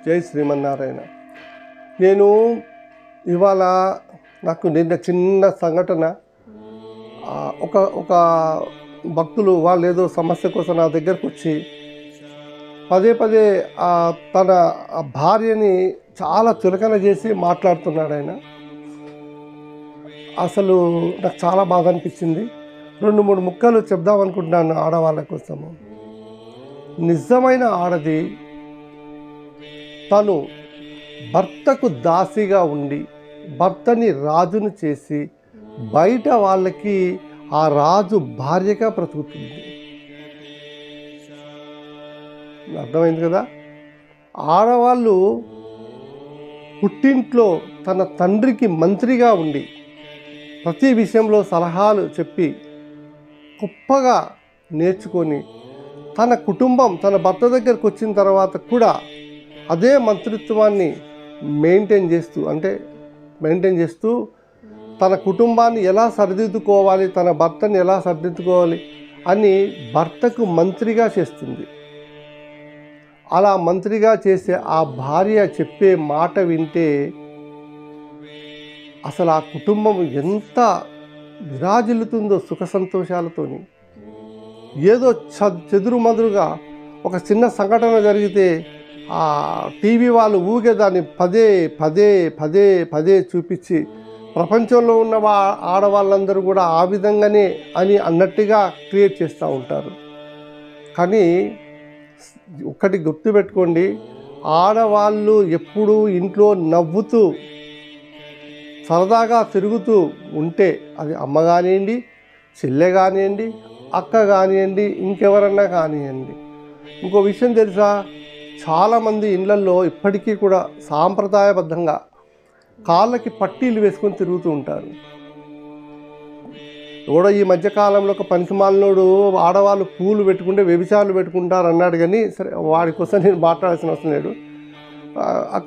జై శ్రీమన్నారాయణ. నేను ఇవాళ నాకు నిన్న చిన్న సంఘటన, ఒక భక్తులు వాళ్ళు ఏదో సమస్య కోసం నా దగ్గరకు వచ్చి పదే పదే తన భార్యని చాలా చులకన చేసి మాట్లాడుతున్నాడు ఆయన. అసలు నాకు చాలా బాధ అనిపించింది. 2-3 ముక్కలు చెప్దామనుకుంటున్నాను ఆడవాళ్ళ కోసము. నిజమైన ఆడది తను భర్తకు దాసిగా ఉండి భర్తని రాజును చేసి బయట వాళ్ళకి ఆ రాజు భార్యగా బ్రతుకుతుంది. అర్థమైంది కదా? ఆడవాళ్ళు పుట్టింట్లో తన తండ్రికి మంత్రిగా ఉండి ప్రతి విషయంలో సలహాలు చెప్పి గొప్పగా నేర్చుకొని తన కుటుంబం తన భర్త దగ్గరకు వచ్చిన తర్వాత కూడా అదే మంత్రిత్వాన్ని మెయింటైన్ చేస్తూ తన కుటుంబాన్ని ఎలా సరిదిద్దుకోవాలి, తన భర్తని ఎలా సరిదిద్దుకోవాలి అని భర్తకు మంత్రిగా చేస్తుంది. అలా మంత్రిగా చేసే ఆ భార్య చెప్పే మాట వింటే అసలు ఆ కుటుంబం ఎంత విరాజిల్లుతుందో సుఖ సంతోషాలతోని. ఏదో చెదురుమదురుగా ఒక చిన్న సంఘటన జరిగితే ఆ టీవీ వాళ్ళు ఊగే దాన్ని పదే పదే పదే పదే చూపించి ప్రపంచంలో ఉన్న ఆడవాళ్ళందరూ కూడా ఆ విధంగానే అని అన్నట్టుగా క్రియేట్ చేస్తూ ఉంటారు. కానీ ఒకటి గుర్తుపెట్టుకోండి, ఆడవాళ్ళు ఎప్పుడూ ఇంట్లో నవ్వుతూ సరదాగా తిరుగుతూ ఉంటే, అది అమ్మ కానివ్వండి, చెల్లె కానివ్వండి, అక్క కానివ్వండి, ఇంకెవరన్నా కానివ్వండి. ఇంకో విషయం తెలుసా, చాలామంది ఇళ్లల్లో ఇప్పటికీ కూడా సాంప్రదాయబద్ధంగా కాళ్ళకి పట్టీలు వేసుకొని తిరుగుతూ ఉంటారు. కూడా ఈ మధ్యకాలంలో ఒక పనికిమాలినోడు ఆడవాళ్ళు పూలు పెట్టుకుంటే వ్యభిచారాలు పెట్టుకుంటారు అన్నాడు. కానీ సరే, వాడి కోసం నేను మాట్లాడాల్సిన అవసరం లేదు.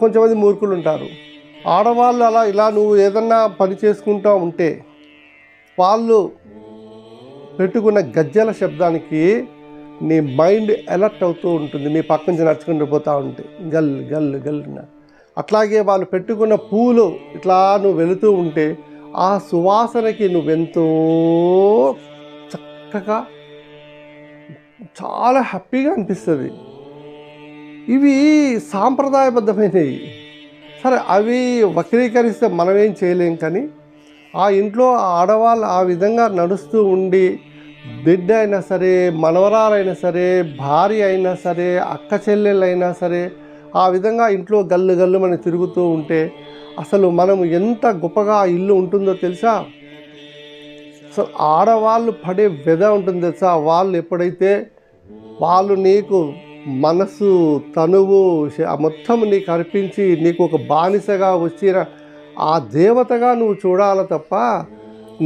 కొంచెంమంది మూర్ఖులు ఉంటారు. ఆడవాళ్ళు ఇలా నువ్వు ఏదన్నా పని చేసుకుంటూ ఉంటే వాళ్ళు పెట్టుకున్న గజ్జల శబ్దానికి నీ మైండ్ అలర్ట్ అవుతూ ఉంటుంది. నీ పక్క నుంచి నడుచుకుంటూ పోతూ ఉంటే గల్ గల్ గల్. అట్లాగే వాళ్ళు పెట్టుకున్న పూలు ఇట్లా నువ్వు వెళుతూ ఉంటే ఆ సువాసనకి నువ్వెంతో చక్కగా చాలా హ్యాపీగా అనిపిస్తుంది. ఇవి సాంప్రదాయబద్ధమైనవి. సరే, అవి వక్రీకరిస్తే మనమేం చేయలేం. కానీ ఆ ఇంట్లో ఆడవాళ్ళు ఆ విధంగా నడుస్తూ ఉండి బిడ్డ అయినా సరే, మనవరాలైనా సరే, భార్య అయినా సరే, అక్క చెల్లెళ్ళైనా సరే ఆ విధంగా ఇంట్లో గల్లు గల్లు మనం తిరుగుతూ ఉంటే అసలు మనం ఎంత గొప్పగా ఆ ఇల్లు ఉంటుందో తెలుసా? అసలు ఆడవాళ్ళు పడే వ్యధ ఉంటుంది తెలుసా? వాళ్ళు ఎప్పుడైతే వాళ్ళు నీకు మనసు తనువు మొత్తం నీకు అర్పించి నీకు ఒక బానిసగా వచ్చిన ఆ దేవతగా నువ్వు చూడాలి తప్ప,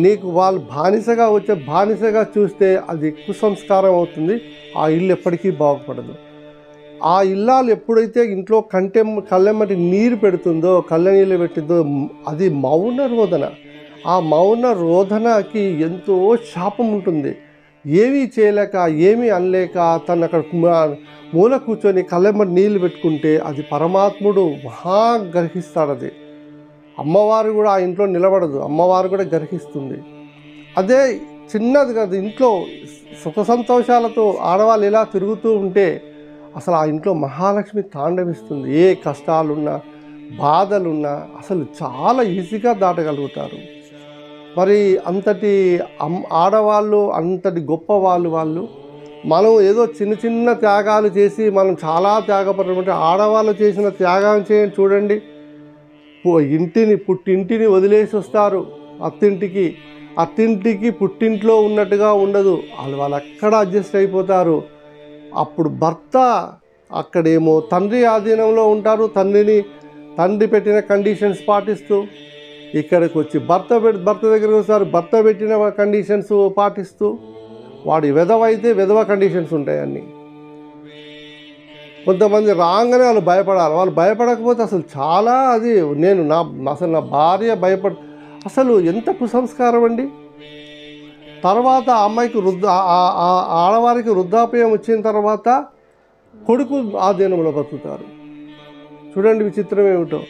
నీకు వాళ్ళు బానిసగా చూస్తే అది కుసంస్కారం అవుతుంది. ఆ ఇల్లు ఎప్పటికీ బాగుపడదు. ఆ ఇల్లాలు ఎప్పుడైతే ఇంట్లో కళ్ళెమ్మటి నీరు పెడుతుందో, కళ్ళ నీళ్ళు పెట్టిందో, అది మౌన రోదన. ఆ మౌన రోదనకి ఎంతో శాపం ఉంటుంది. ఏమీ చేయలేక, ఏమీ అనలేక తను అక్కడ మూల కూర్చొని కళ్ళెమ్మటి నీళ్ళు పెట్టుకుంటే అది పరమాత్ముడు మహా గర్హిస్తాడు. అది అమ్మవారు కూడా ఆ ఇంట్లో నిలబడదు, అమ్మవారు కూడా గర్హిస్తుంది. అదే చిన్నది కాదు, ఇంట్లో సుఖ సంతోషాలతో ఆడవాళ్ళు ఇలా తిరుగుతూ ఉంటే అసలు ఆ ఇంట్లో మహాలక్ష్మి తాండవిస్తుంది. ఏ కష్టాలున్నా, బాధలున్నా అసలు చాలా ఈజీగా దాటగలుగుతారు. మరి అంతటి ఆడవాళ్ళు, అంతటి గొప్ప వాళ్ళు మనం ఏదో చిన్న చిన్న త్యాగాలు చేసి మనం చాలా త్యాగపడమంటే, ఆడవాళ్ళు చేసిన త్యాగం చేయండి చూడండి. పుట్టింటిని వదిలేసి వస్తారు అత్తింటికి పుట్టింట్లో ఉన్నట్టుగా ఉండదు. వాళ్ళు అక్కడ అడ్జస్ట్ అయిపోతారు. అప్పుడు భర్త అక్కడేమో తండ్రి ఆధీనంలో ఉంటారు. తండ్రి పెట్టిన కండిషన్స్ పాటిస్తూ, ఇక్కడికి వచ్చి భర్త దగ్గరికి వస్తారు, భర్త పెట్టిన కండిషన్స్ పాటిస్తూ. వాడి విధవ కండిషన్స్ ఉంటాయి అన్నీ. కొంతమంది రాగానే వాళ్ళు భయపడాలి. వాళ్ళు భయపడకపోతే అసలు చాలా అది నా భార్య అసలు ఎంత కుసంస్కారం అండి. తర్వాత అమ్మాయికి ఆడవారికి వృద్ధాప్యం వచ్చిన తర్వాత కొడుకు ఆధీనంలో బతుకుతారు. చూడండి విచిత్రం ఏమిటో.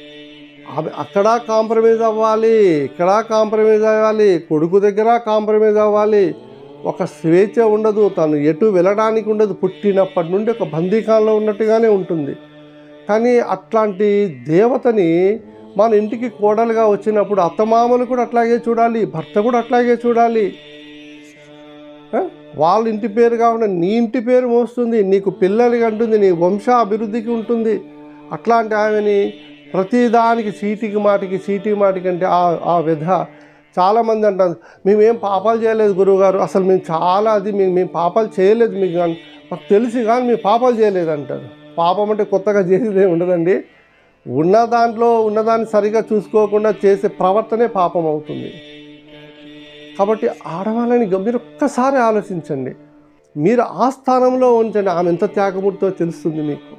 అక్కడ కాంప్రమైజ్ అవ్వాలి, ఇక్కడ కాంప్రమైజ్ అవ్వాలి, కొడుకు దగ్గర కాంప్రమైజ్ అవ్వాలి. ఒక స్వేచ్ఛ ఉండదు, తను ఎటు వెళ్ళడానికి ఉండదు. పుట్టినప్పటి నుండి ఒక బందీకాలంలో ఉన్నట్టుగానే ఉంటుంది. కానీ అట్లాంటి దేవతని మన ఇంటికి కోడలుగా వచ్చినప్పుడు అత్తమామలు కూడా అట్లాగే చూడాలి, భర్త కూడా అట్లాగే చూడాలి. వాళ్ళ ఇంటి పేరు కాకుండా నీ ఇంటి పేరు మోస్తుంది, నీకు పిల్లలకి అంటుంది, నీ వంశ అభివృద్ధికి ఉంటుంది. అట్లాంటి ఆమెని ప్రతిదానికి చీటికి మాటికి అంటే ఆ విధ చాలామంది అంటారు, మేమేం పాపాలు చేయలేదు గురువుగారు, అసలు మేము చాలా మేము పాపాలు చేయలేదు, మీకు మాకు తెలిసి కానీ మేము పాపాలు చేయలేదు అంటారు. పాపం అంటే కొత్తగా చేసేదే ఉండదండి. ఉన్నదాన్ని సరిగా చూసుకోకుండా చేసే ప్రవర్తనే పాపం అవుతుంది. కాబట్టి ఆడవాళ్ళని మీరు ఒక్కసారి ఆలోచించండి, మీరు ఆ స్థానంలో ఉంచండి. ఆమె ఎంత త్యాగమూర్తితో తెలుస్తుంది మీకు.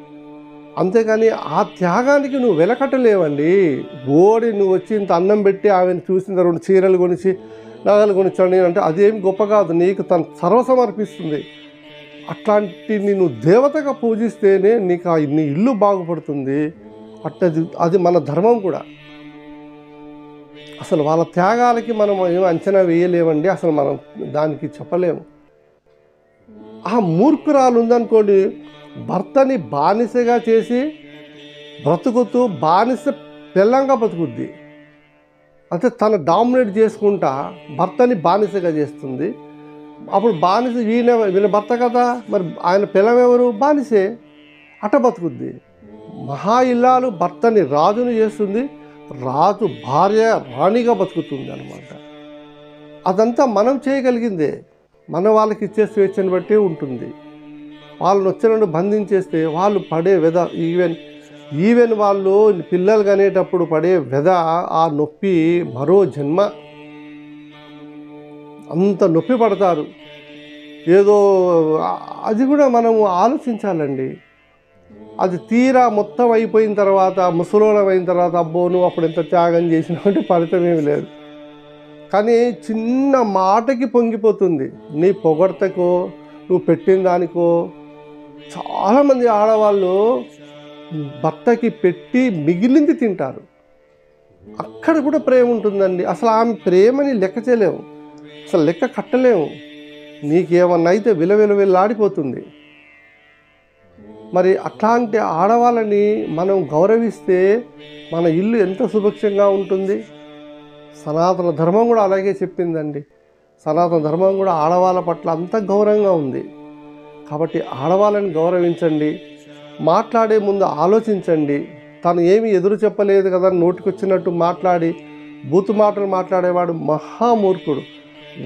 అంతేగాని ఆ త్యాగానికి నువ్వు వెలకట్టలేవండి. నువ్వు వచ్చి ఇంత అన్నం పెట్టి ఆమెను చూసిన 2 చీరలు కొనిచి నగలు కొనిచ్చండి అంటే అదేమి గొప్ప కాదు, నీకు తను సర్వసమర్పిస్తుంది. అట్లాంటి నేను దేవతగా పూజిస్తేనే నీకు నీ ఇల్లు బాగుపడుతుంది. అది మన ధర్మం కూడా. అసలు వాళ్ళ త్యాగాలకి మనం ఏం అంచనా వేయలేమండి, అసలు మనం దానికి చెప్పలేము. ఆ మూర్ఖురాలు ఉందనుకోండి, భర్తని బానిసగా చేసి బ్రతుకుతూ బానిస పిల్లంగా బతుకుద్ది. అంటే తను డామినేట్ చేసుకుంటా భర్తని బానిసగా చేస్తుంది. అప్పుడు బానిస వీళ్ళ భర్త కదా, మరి ఆయన పిల్లం ఎవరు? బానిసే. అట్ట బతుకుద్ది. మహా ఇల్లాలు భర్తని రాజుని చేస్తుంది, రాజు భార్య రాణిగా బతుకుతుంది అన్నమాట. అదంతా మనం చేయగలిగిందే, మన వాళ్ళకి ఇచ్చే స్వేచ్ఛను బట్టి ఉంటుంది. వాళ్ళని వచ్చినట్టు బంధించేస్తే వాళ్ళు పడే వ్యధ, ఈవెన్ వాళ్ళు పిల్లలు కనేటప్పుడు పడే వ్యధ, ఆ నొప్పి మరో జన్మ. అంత నొప్పి పడతారు. ఏదో అది కూడా మనము ఆలోచించాలండి. అది తీరా మొత్తం అయిపోయిన తర్వాత, ముసలోళం అయిన తర్వాత, అబ్బో నువ్వు అప్పుడు ఎంత త్యాగం చేసినావంటే ఫలితం ఏమి లేదు. కానీ చిన్న మాటకి పొంగిపోతుంది. నీ పొగడ్తకో నువ్వు పెట్టిన దానికో. చాలామంది ఆడవాళ్ళు భర్తకి పెట్టి మిగిలింది తింటారు. అక్కడ కూడా ప్రేమ ఉంటుందండి. అసలు ఆమె ప్రేమని లెక్క చేయలేము, అసలు లెక్క కట్టలేము. నీకేమన్నా అయితే విలవిలవిల్లాడిపోతుంది. మరి అట్లాంటి ఆడవాళ్ళని మనం గౌరవిస్తే మన ఇల్లు ఎంత సుభిక్షంగా ఉంటుంది. సనాతన ధర్మం కూడా అలాగే చెప్పిందండి. సనాతన ధర్మం కూడా ఆడవాళ్ళ పట్ల అంత గౌరవంగా ఉంది. కాబట్టి ఆడవాళ్ళని గౌరవించండి. మాట్లాడే ముందు ఆలోచించండి. తను ఏమి ఎదురు చెప్పలేదు కదా నోటికొచ్చినట్టు మాట్లాడి బూతు మాటలు మాట్లాడేవాడు మహామూర్ఖుడు.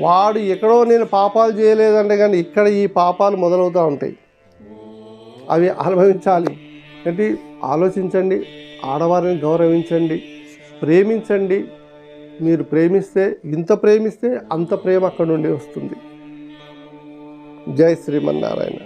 వాడు ఎక్కడో నేను పాపాలు చేయలేదంటే కానీ ఇక్కడ ఈ పాపాలు మొదలవుతూ ఉంటాయి. అవి అనుభవించాలి. అంటే ఆలోచించండి, ఆడవారిని గౌరవించండి, ప్రేమించండి. మీరు ప్రేమిస్తే, ఇంత ప్రేమిస్తే అంత ప్రేమ అక్కడ నుండి వస్తుంది. జై శ్రీమన్నారాయణ.